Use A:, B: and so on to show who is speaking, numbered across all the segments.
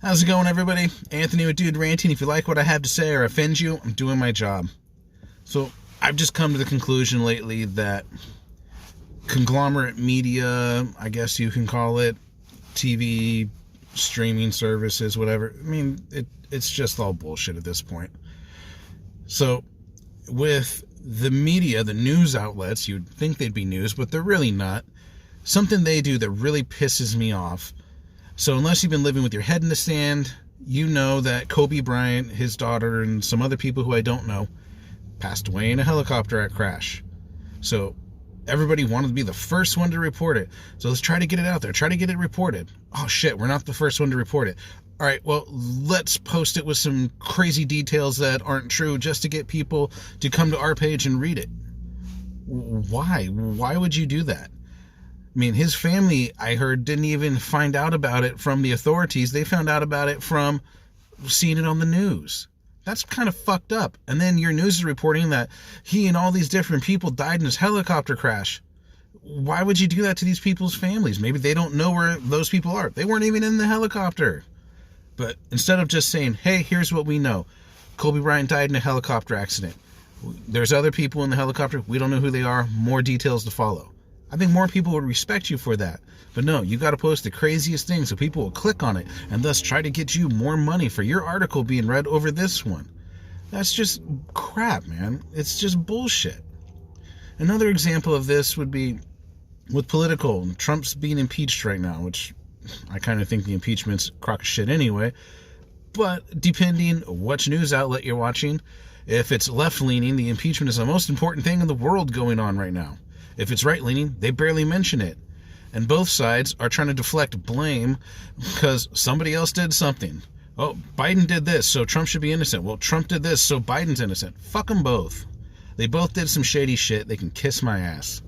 A: How's it going, everybody? Anthony with Dude Ranting. If you like what I have to say or offend you, I'm doing my job. So, I've just come to the conclusion lately that conglomerate media, I guess you can call it, TV, streaming services, whatever, I mean, it's just all bullshit at this point. So, with the media, the news outlets, you'd think they'd be news, but they're really not. Something they do that really pisses me off. So unless you've been living with your head in the sand, you know that Kobe Bryant, his daughter, and some other people who I don't know passed away in a helicopter crash. So everybody wanted to be the first one to report it. So let's try to get it out there. Try to get it reported. Oh shit, we're not the first one to report it. All right, well, let's post it with some crazy details that aren't true just to get people to come to our page and read it. Why? Why would you do that? I mean, his family, I heard, didn't even find out about it from the authorities. They found out about it from seeing it on the news. That's kind of fucked up. And then your news is reporting that he and all these different people died in this helicopter crash. Why would you do that to these people's families? Maybe they don't know where those people are. They weren't even in the helicopter. But instead of just saying, hey, here's what we know. Kobe Bryant died in a helicopter accident. There's other people in the helicopter. We don't know who they are. More details to follow. I think more people would respect you for that. But no, you got to post the craziest thing so people will click on it and thus try to get you more money for your article being read over this one. That's just crap, man. It's just bullshit. Another example of this would be with political. Trump's being impeached right now, which I kind of think the impeachment's a crock of shit anyway. But depending which news outlet you're watching, if it's left-leaning, the impeachment is the most important thing in the world going on right now. If it's right-leaning, they barely mention it. And both sides are trying to deflect blame because somebody else did something. Oh, Biden did this, so Trump should be innocent. Well, Trump did this, so Biden's innocent. Fuck them both. They both did some shady shit. They can kiss my ass.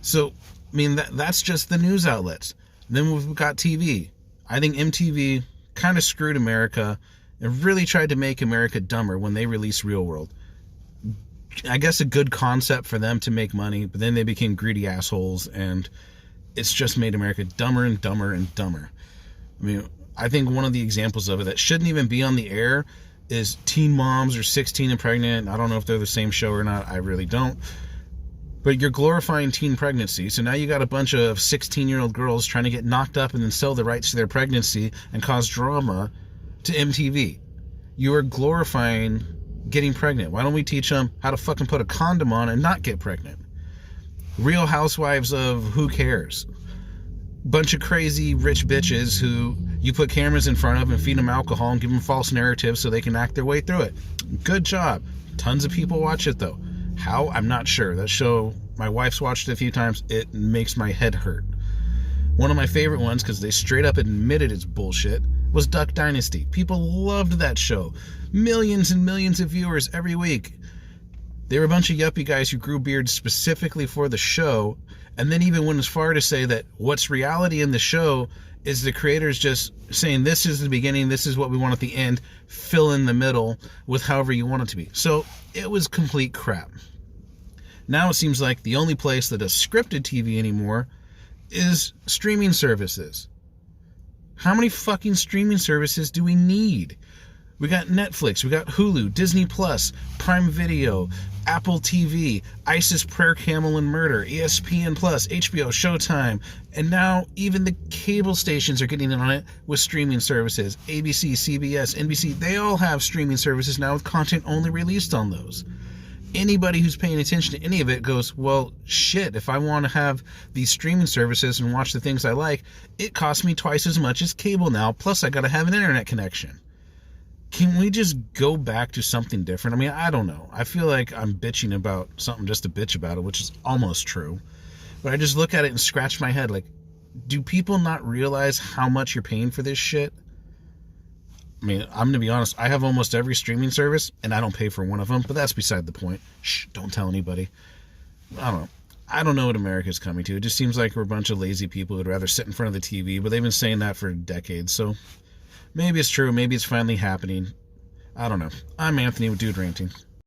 A: So, I mean, that's just the news outlets. Then we've got TV. I think MTV kind of screwed America and really tried to make America dumber when they released Real World. I guess a good concept for them to make money, but then they became greedy assholes, and it's just made America dumber and dumber and dumber. I mean, I think one of the examples of it that shouldn't even be on the air is Teen Moms or 16 and Pregnant. I don't know if they're the same show or not. I really don't. But you're glorifying teen pregnancy, so now you got a bunch of 16-year-old girls trying to get knocked up and then sell the rights to their pregnancy and cause drama to MTV. You are glorifying getting pregnant. Why don't we teach them how to fucking put a condom on and not get pregnant? Real Housewives of Who Cares. Bunch of crazy rich bitches who you put cameras in front of and feed them alcohol and give them false narratives so they can act their way through it. Good job. Tons of people watch it though. How? I'm not sure. That show, my wife's watched it a few times. It makes my head hurt. One of my favorite ones, because they straight up admitted it's bullshit, was Duck Dynasty. People loved that show. Millions and millions of viewers every week. They were a bunch of yuppie guys who grew beards specifically for the show, and then even went as far to say that what's reality in the show is the creators just saying this is the beginning, this is what we want at the end, fill in the middle with however you want it to be. So it was complete crap. Now it seems like the only place that does scripted TV anymore is streaming services. How many fucking streaming services do we need? We got Netflix, we got Hulu, Disney Plus, Prime Video, Apple TV, ISIS Prayer Camel and Murder, ESPN Plus, HBO, Showtime, and now even the cable stations are getting in on it with streaming services. ABC, CBS, NBC, they all have streaming services now with content only released on those. Anybody who's paying attention to any of it goes, well, shit, if I want to have these streaming services and watch the things I like, it costs me twice as much as cable now, plus I gotta have an internet connection. Can we just go back to something different? I mean, I don't know. I feel like I'm bitching about something just to bitch about it, which is almost true. But I just look at it and scratch my head like, do people not realize how much you're paying for this shit? I mean, I'm going to be honest, I have almost every streaming service, and I don't pay for one of them, but that's beside the point. Shh, don't tell anybody. I don't know. I don't know what America's coming to. It just seems like we're a bunch of lazy people who'd rather sit in front of the TV, but they've been saying that for decades, so maybe it's true, maybe it's finally happening. I don't know. I'm Anthony with Dude Ranting.